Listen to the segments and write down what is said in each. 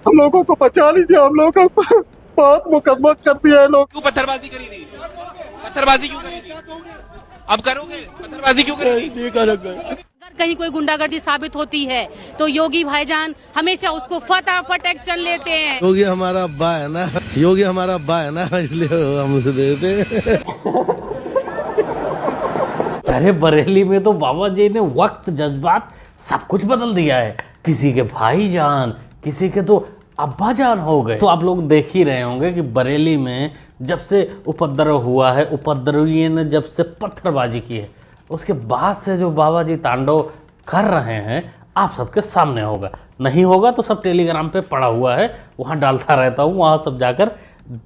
हम लोगों को बचा लीजिए, हम लोगों को बहुत मुकदमा कर दिया है लोग। क्यों पत्थरबाजी करी थी? पत्थरबाजी क्यों करी थी? अब करोगे? पत्थरबाजी क्यों करी थी? अगर कहीं कोई गुंडागर्दी साबित होती है तो योगी भाईजान हमेशा उसको फटाफट एक्शन लेते हैं। योगी हमारा अब्बा है ना, योगी हमारा अब्बा है ना, इसलिए हम उसे देते। अरे बरेली में तो बाबा जी ने वक्त जज्बात सब कुछ बदल दिया है। किसी के भाईजान, किसी के तो अब्बा जान हो गए। तो आप लोग देख ही रहे होंगे कि बरेली में जब से उपद्रव हुआ है, उपद्रवियों ने जब से पत्थरबाजी की है, उसके बाद से जो बाबा जी तांडव कर रहे हैं आप सबके सामने होगा। नहीं होगा तो सब टेलीग्राम पे पड़ा हुआ है, वहाँ डालता रहता हूँ, वहाँ सब जाकर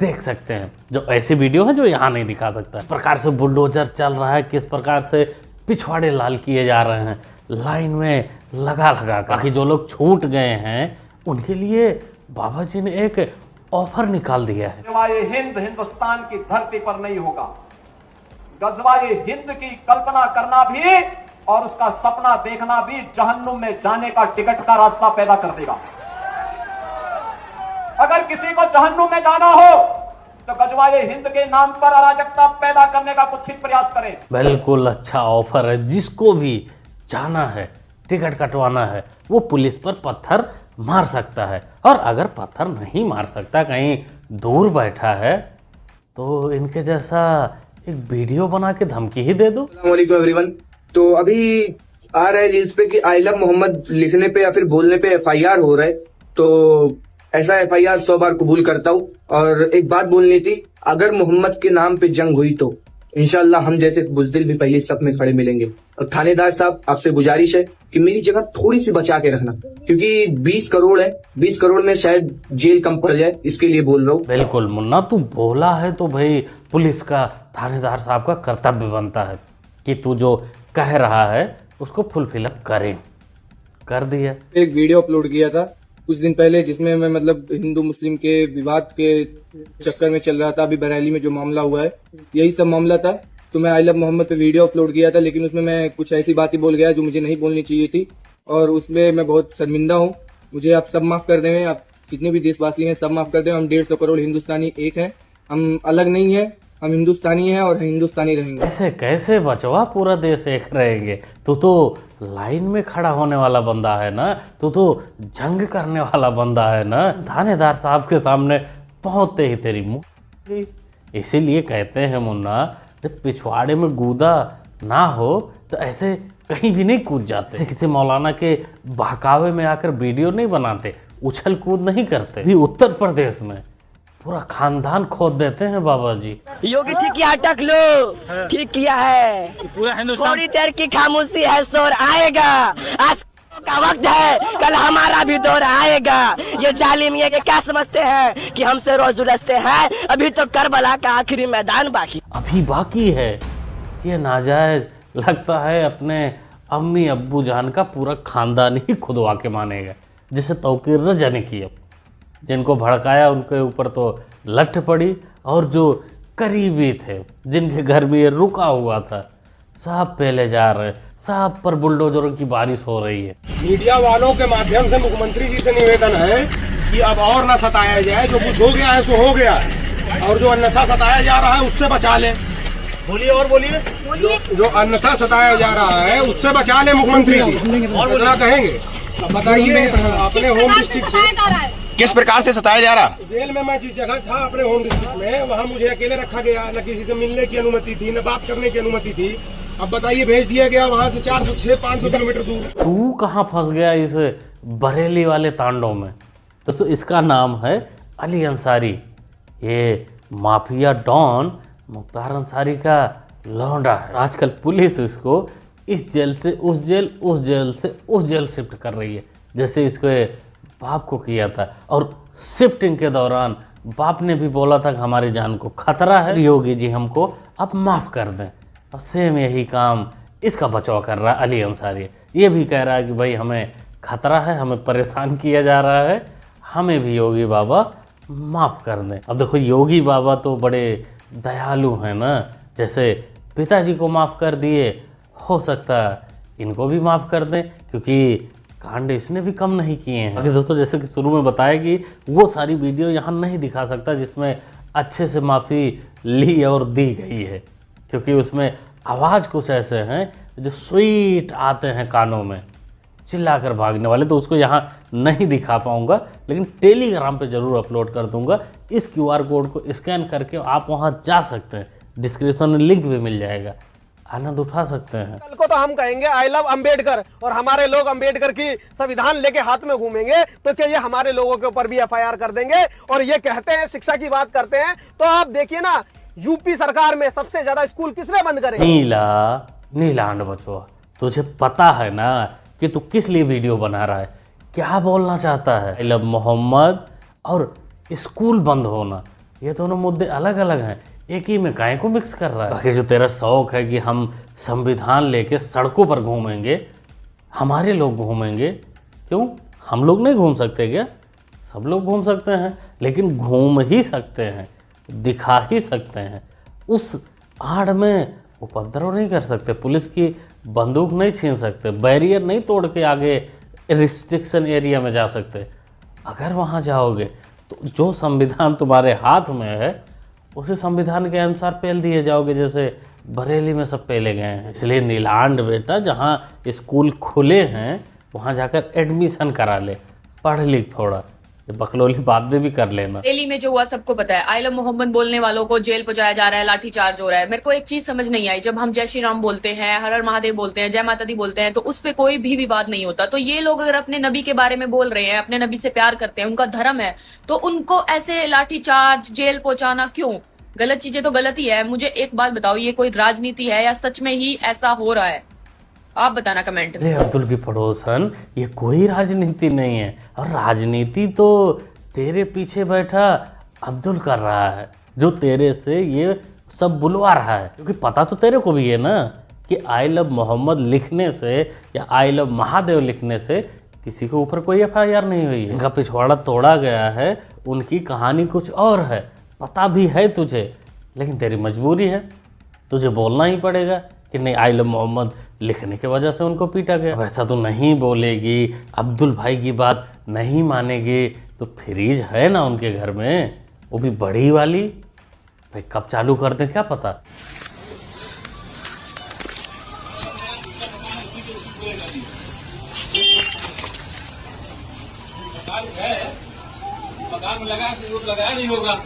देख सकते हैं। जो ऐसी वीडियो है जो यहाँ नहीं दिखा सकता। किस प्रकार से बुलडोजर चल रहा है, किस प्रकार से पिछवाड़े लाल किए जा रहे हैं लाइन में लगा लगा कर। बाकी जो लोग छूट गए हैं उनके लिए बाबा जी ने एक ऑफर निकाल दिया है। गज़वाए हिंद हिंदुस्तान की धरती पर नहीं होगा। गज़वाए हिंद की कल्पना करना भी और उसका सपना देखना भी जहन्नुम में जाने का टिकट का रास्ता पैदा कर देगा। अगर किसी को जहन्नुम में जाना हो तो गज़वाए हिंद के नाम पर अराजकता पैदा करने का कुत्सित प्रयास करें। बिल्कुल अच्छा ऑफर है। जिसको भी जाना है, टिकट कटवाना है, वो पुलिस पर पत्थर मार सकता है। और अगर पत्थर नहीं मार सकता, कहीं दूर बैठा है, तो इनके जैसा एक वीडियो बना के धमकी ही दे दो। अस्सलामुअलैकुम एवरीवन। तो अभी आ रहा है रील्स पे कि आई लव मोहम्मद लिखने पे या फिर बोलने पे FIR हो रहा है। तो ऐसा FIR 100 बार कबूल करता हूँ। और एक बात बोलनी थी, अगर मोहम्मद के नाम पे जंग हुई तो इंशाल्लाह हम जैसे बुज़दिल भी पहले सब में खड़े मिलेंगे। और थानेदार साहब आपसे गुजारिश है कि मेरी जगह थोड़ी सी बचा के रखना, क्योंकि 20 करोड़ है, 20 करोड़ में शायद जेल कम पड़ जाए, इसके लिए बोल रहा हूँ। बिल्कुल मुन्ना, तू बोला है तो भाई पुलिस का, थानेदार साहब का कर्तव्य बनता है कि तू जो कह रहा है उसको फुलफिल करें। कर दिया। एक वीडियो अपलोड किया था कुछ दिन पहले, जिसमें मैं मतलब हिंदू मुस्लिम के विवाद के चक्कर में चल रहा था। अभी बरेली में जो मामला हुआ है यही सब मामला था। तो मैं आई लव मोहम्मद पे वीडियो अपलोड किया था, लेकिन उसमें मैं कुछ ऐसी बातें बोल गया जो मुझे नहीं बोलनी चाहिए थी, और उसमें मैं बहुत शर्मिंदा हूँ। मुझे आप सब माफ कर दें, आप जितने भी देशवासी हैं सब माफ कर दें। हम 150 करोड़ हिंदुस्तानी एक हैं, हम अलग नहीं है, हम हिंदुस्तानी हैं और हिंदुस्तानी रहेंगे। ऐसे कैसे बचवा, पूरा देश एक रहेंगे। तू तो लाइन में खड़ा होने वाला बंदा है ना, तू तो जंग करने वाला बंदा है ना। थानेदार साहब के सामने पहुंचते ही तेरी मुंह। इसीलिए कहते हैं मुन्ना, जब पिछवाड़े में गूदा ना हो तो ऐसे कहीं भी नहीं कूद जाते। किसी मौलाना के बहकावे में आकर वीडियो नहीं बनाते, उछल कूद नहीं करते। भी उत्तर प्रदेश में पूरा खानदान खोद देते हैं बाबा जी। योगी ठीक किया, अटक लो, ठीक किया है। पूरा हिंदुस्तान थोड़ी देर की खामोशी है, शोर आएगा। आज का वक्त है, कल हमारा भी दौर आएगा। ये जालिम ये के क्या समझते हैं कि हमसे रोज उलझते हैं? अभी तो करबला का आखिरी मैदान बाकी अभी बाकी है। ये नाजायज लगता है अपने अम्मी अब्बू जान का पूरा खानदान ही खुदवा के मानेगा, जिसे तौकीर न जाने की। अब जिनको भड़काया उनके ऊपर तो लठ पड़ी, और जो करीबी थे जिनके घर में ये रुका हुआ था सब पहले जा रहे, सब पर बुलडोजरों की बारिश हो रही है। मीडिया वालों के माध्यम से मुख्यमंत्री जी से निवेदन है कि अब और न सताया जाए। जो कुछ हो गया है सो हो गया है, और जो अन्यथा सताया जा रहा है उससे बचा ले। बोलिए और बोलिए। जो अन्यथा सताया जा रहा है उससे बचा ले मुख्यमंत्री जी, और बोलना कहेंगे। अब बताइए, अपने होम डिस्ट्रिक्ट से किस प्रकार से सताया जा रहा? जेल में मैं जिस जगह था अपने होम डिस्ट्रिक्ट में, वहाँ मुझे अकेले रखा गया, न किसी से मिलने की अनुमति थी, न बात करने की अनुमति थी। अब बताइए, भेज दिया गया वहाँ से 400-500 किलोमीटर दूर। तू कहाँ फंस गया इस बरेली वाले तांडव में? तो इसका नाम है अली अंसारी। ये माफिया डॉन मुख्तार अंसारी का लौंडा है। आजकल पुलिस इसको इस जेल से उस जेल, उस जेल से उस जेल शिफ्ट कर रही है, जैसे इसके बाप को किया था। और शिफ्टिंग के दौरान बाप ने भी बोला था कि हमारी जान को खतरा है, योगी जी हमको अब माफ़ कर दें। और सेम यही काम इसका बचाव कर रहा है अली अंसारी। ये भी कह रहा है कि भाई हमें खतरा है, हमें परेशान किया जा रहा है, हमें भी योगी बाबा माफ़ कर दें। अब देखो, योगी बाबा तो बड़े दयालु हैं ना, जैसे पिताजी को माफ़ कर दिए, हो सकता है इनको भी माफ़ कर दें, क्योंकि कांड इसने भी कम नहीं किए हैं। आगे दोस्तों, जैसे कि शुरू में बताया कि वो सारी वीडियो यहाँ नहीं दिखा सकता जिसमें अच्छे से माफ़ी ली और दी गई है, क्योंकि उसमें आवाज़ कुछ ऐसे हैं जो स्वीट आते हैं कानों में, चिल्लाकर भागने वाले, तो उसको यहाँ नहीं दिखा पाऊँगा, लेकिन टेलीग्राम पे ज़रूर अपलोड कर दूँगा। इस QR कोड को स्कैन करके आप वहाँ जा सकते हैं, डिस्क्रिप्शन में लिंक भी मिल जाएगा, आनंद उठा सकते हैं। कल को तो हम कहेंगे आई लव अम्बेडकर और हमारे लोग अम्बेडकर की संविधान लेके हाथ में घूमेंगे, तो क्या ये हमारे लोगों के ऊपर भी FIR कर देंगे? और ये कहते हैं शिक्षा की बात करते हैं, तो आप देखिए ना, यूपी सरकार में सबसे ज्यादा स्कूल किसने बंद करे? नीलांड बचवा, तुझे पता है ना कि तू किस लिए वीडियो बना रहा है, क्या बोलना चाहता है? आई लव मोहम्मद और स्कूल बंद होना, ये दोनों मुद्दे अलग अलग हैं, एक ही में काहे को मिक्स कर रहा है? बाकी जो तेरा शौक है कि हम संविधान लेके सड़कों पर घूमेंगे, हमारे लोग घूमेंगे, क्यों हम लोग नहीं घूम सकते क्या? सब लोग घूम सकते हैं, लेकिन घूम ही सकते हैं, दिखा ही सकते हैं, उस आड़ में उपद्रव नहीं कर सकते, पुलिस की बंदूक नहीं छीन सकते, बैरियर नहीं तोड़ के आगे रिस्ट्रिक्शन एरिया में जा सकते। अगर वहाँ जाओगे तो जो संविधान तुम्हारे हाथ में है उसी संविधान के अनुसार पेल दिए जाओगे, जैसे बरेली में सब पेले गए हैं। इसलिए नीलांड बेटा, जहाँ स्कूल खुले हैं वहाँ जाकर एडमिशन करा ले, पढ़ लिख थोड़ा, ये बकलोली बात भी कर लेना। दिल्ली में जो हुआ सबको पता है, आई लव मोहम्मद बोलने वालों को जेल पहुंचाया जा रहा है, लाठीचार्ज हो रहा है। मेरे को एक चीज समझ नहीं आई, जब हम जय श्री राम बोलते हैं, हर हर महादेव बोलते हैं, जय माता दी बोलते हैं, तो उस पे कोई भी विवाद नहीं होता। तो ये लोग अगर अपने नबी के बारे में बोल रहे हैं, अपने नबी से प्यार करते हैं, उनका धर्म है, तो उनको ऐसे लाठीचार्ज, जेल पहुंचाना क्यों? गलत चीजें तो गलत ही है। मुझे एक बात बताओ, ये कोई राजनीति है या सच में ही ऐसा हो रहा है? आप बताना कमेंट में। अब्दुल की पड़ोसन, ये कोई राजनीति नहीं है, और राजनीति तो तेरे पीछे बैठा अब्दुल कर रहा है, जो तेरे से ये सब बुलवा रहा है, क्योंकि पता तो तेरे को भी है ना कि आई लव मोहम्मद लिखने से या आई लव महादेव लिखने से किसी के ऊपर कोई FIR नहीं हुई है। इनका पिछवाड़ा तोड़ा गया है, उनकी कहानी कुछ और है, पता भी है तुझे, लेकिन तेरी मजबूरी है, तुझे बोलना ही पड़ेगा कि नहीं, आई लव मोहम्मद लिखने की वजह से उनको पीटा गया। वैसा तो नहीं बोलेगी, अब्दुल भाई की बात नहीं मानेगी, तो फ्रीज है ना उनके घर में, वो भी बड़ी वाली, भाई कब चालू कर दें क्या पता। लगाया नहीं होगा।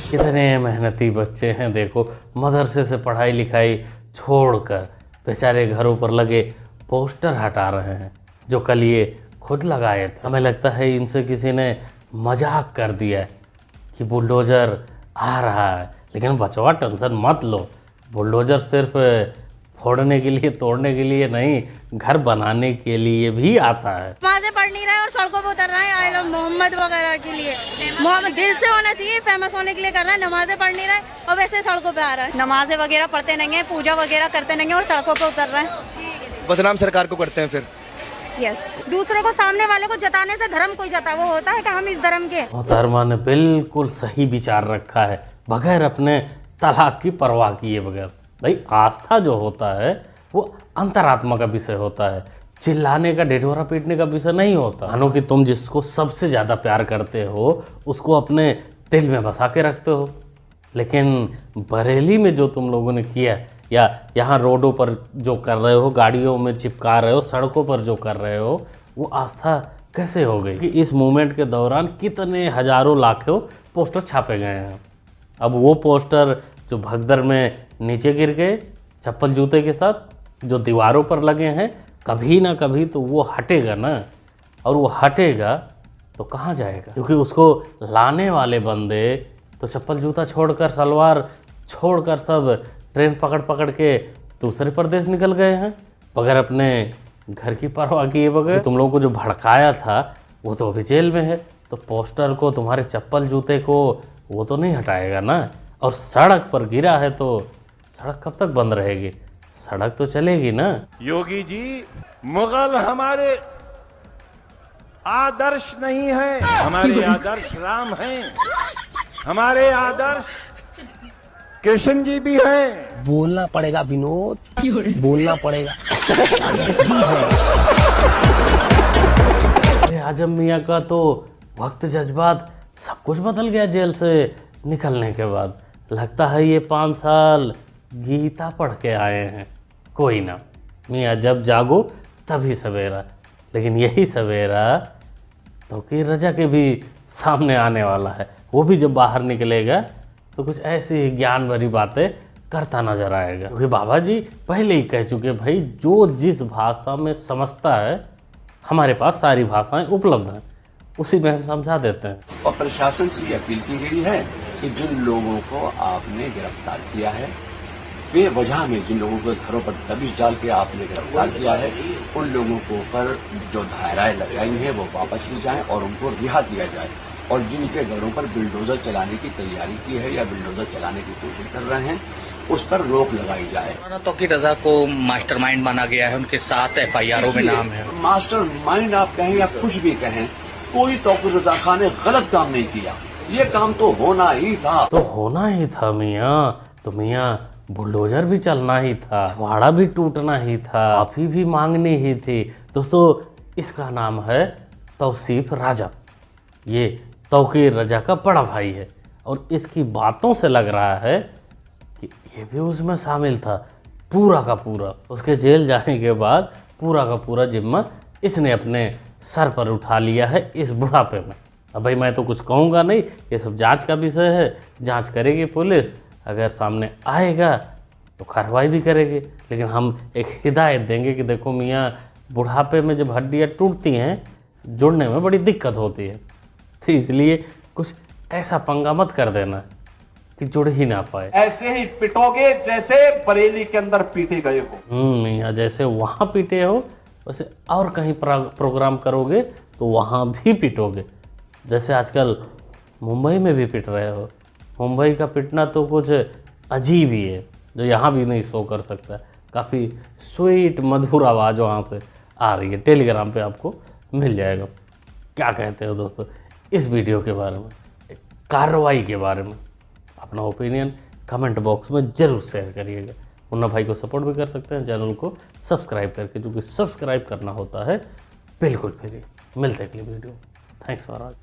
कितने मेहनती बच्चे हैं, देखो मदरसे से पढ़ाई लिखाई छोड़कर बेचारे घरों पर लगे पोस्टर हटा रहे हैं, जो कल ये खुद लगाए थे। हमें लगता है इनसे किसी ने मजाक कर दिया है कि बुलडोजर आ रहा है, लेकिन बचवा टेंशन मत लो, बुलडोजर सिर्फ फोड़ने के लिए, तोड़ने के लिए नहीं, घर बनाने के लिए भी आता है। वहाँ से पढ़ नहीं रहा है और सड़कों पे उतर रहा है आई लव मोहम्मद वगैरह के लिए। मोहम्मद दिल से होना चाहिए, फेमस होने के लिए कर रहा है, नमाजें पढ़ नहीं रहा है और वैसे सड़कों पे आ रहा है। नमाजें वगैरह पढ़ते नहीं है, पूजा वगैरह करते नहीं है और सड़कों पे उतर रहा है। बदनाम सरकार को करते हैं फिर। यस, दूसरे को, सामने वाले को जताने से धर्म कोई जता, वो होता है कि हम इस धर्म के। मोहतरमा ने बिल्कुल सही विचार रखा है, बगैर अपने तलाक की परवाह किए बगैर। भाई आस्था जो होता है वो अंतरात्मा का विषय होता है, चिल्लाने का, ढिढोरा पीटने का विषय नहीं होता। मानो कि तुम जिसको सबसे ज़्यादा प्यार करते हो उसको अपने दिल में बसा के रखते हो, लेकिन बरेली में जो तुम लोगों ने किया, या यहाँ रोडों पर जो कर रहे हो, गाड़ियों में चिपका रहे हो, सड़कों पर जो कर रहे हो, वो आस्था कैसे हो गई? कि इस मूवमेंट के दौरान कितने हजारों लाखों पोस्टर छापे गए हैं। अब वो पोस्टर जो भगदड़ में नीचे गिर गए चप्पल जूते के साथ, जो दीवारों पर लगे हैं, कभी ना कभी तो वो हटेगा ना, और वो हटेगा तो कहाँ जाएगा? क्योंकि उसको लाने वाले बंदे तो चप्पल जूता छोड़कर, सलवार छोड़कर सब ट्रेन पकड़ पकड़ के दूसरे प्रदेश निकल गए हैं, बगैर अपने घर की परवाह किए बगैर। तुम लोगों को जो भड़काया था वो तो अभी जेल में है, तो पोस्टर को, तुम्हारे चप्पल जूते को वो तो नहीं हटाएगा ना। और सड़क पर गिरा है तो सड़क कब तक बंद रहेगी? सड़क तो चलेगी ना। योगी जी, मुगल हमारे आदर्श नहीं है, हमारे आदर्श राम हैं। हमारे आदर्श कृष्ण जी भी हैं। बोलना पड़ेगा विनोद, बोलना पड़ेगा। आजम मियाँ का तो वक्त जज्बात सब कुछ बदल गया जेल से निकलने के बाद। लगता है ये 5 साल गीता पढ़ के आए हैं। कोई ना मियाँ, जब जागो तभी सवेरा। लेकिन यही सवेरा तौकीर रजा के भी सामने आने वाला है। वो भी जब बाहर निकलेगा तो कुछ ऐसी ज्ञान भरी बातें करता नजर आएगा, क्योंकि बाबा जी पहले ही कह चुके भाई जो जिस भाषा में समझता है, हमारे पास सारी भाषाएं उपलब्ध हैं, उसी में हम समझा देते हैं। और प्रशासन से ये अपील की गई है कि जिन लोगों को आपने गिरफ्तार किया है, बेवजह में जिन लोगों के घरों पर दबिश डाल के आपने गिरफ्तार किया है, उन लोगों को पर जो धाराएं लगाई हैं वो वापस ली जाएं और उनको रिहा किया जाए। और जिनके घरों पर बिल्डोजर चलाने की तैयारी की है या बिल्डोजर चलाने की कोशिश कर रहे हैं, उस पर रोक लगाई जाए। तौकीर रजा को मास्टरमाइंड माना गया है, उनके 7 FIRओं में नाम है। मास्टरमाइंड आप कहें या कुछ भी कहें, कोई तौकीर रजा खान ने गलत काम नहीं किया। ये काम तो होना ही था। तो होना ही था मियाँ। तो मियाँ बुलडोजर भी चलना ही था, छवाड़ा भी टूटना ही था, माफी भी मांगनी ही थी। दोस्तों, इसका नाम है तौसीफ राजा। ये तौकीर रजा का बड़ा भाई है और इसकी बातों से लग रहा है कि ये भी उसमें शामिल था पूरा का पूरा। उसके जेल जाने के बाद पूरा का पूरा जिम्मा इसने अपने सर पर उठा लिया है इस बुढ़ापे में। अब भाई मैं तो कुछ कहूँगा नहीं, ये सब जांच का विषय है, जांच करेगी पुलिस। अगर सामने आएगा तो कार्रवाई भी करेगी, लेकिन हम एक हिदायत देंगे कि देखो मियाँ, बुढ़ापे में जब हड्डियाँ टूटती हैं, जुड़ने में बड़ी दिक्कत होती है, तो इसलिए कुछ ऐसा पंगा मत कर देना कि जुड़ ही ना पाए। ऐसे ही पिटोगे जैसे बरेली के अंदर पीटे गए हो। मियाँ, जैसे वहाँ पीटे हो वैसे और कहीं प्रोग्राम करोगे तो वहाँ भी पिटोगे। जैसे आजकल मुंबई में भी पिट रहे हो। मुंबई का पिटना तो कुछ अजीब ही है, जो यहाँ भी नहीं शो कर सकता। काफ़ी स्वीट मधुर आवाज़ वहाँ से आ रही है। टेलीग्राम पे आपको मिल जाएगा। क्या कहते हो दोस्तों इस वीडियो के बारे में, कार्रवाई के बारे में? अपना ओपिनियन कमेंट बॉक्स में ज़रूर शेयर करिएगा। मुन्ना भाई को सपोर्ट भी कर सकते हैं चैनल को सब्सक्राइब करके, जो कि सब्सक्राइब करना होता है बिल्कुल फ्री। मिलते हैं अगली वीडियो। Thanks for all.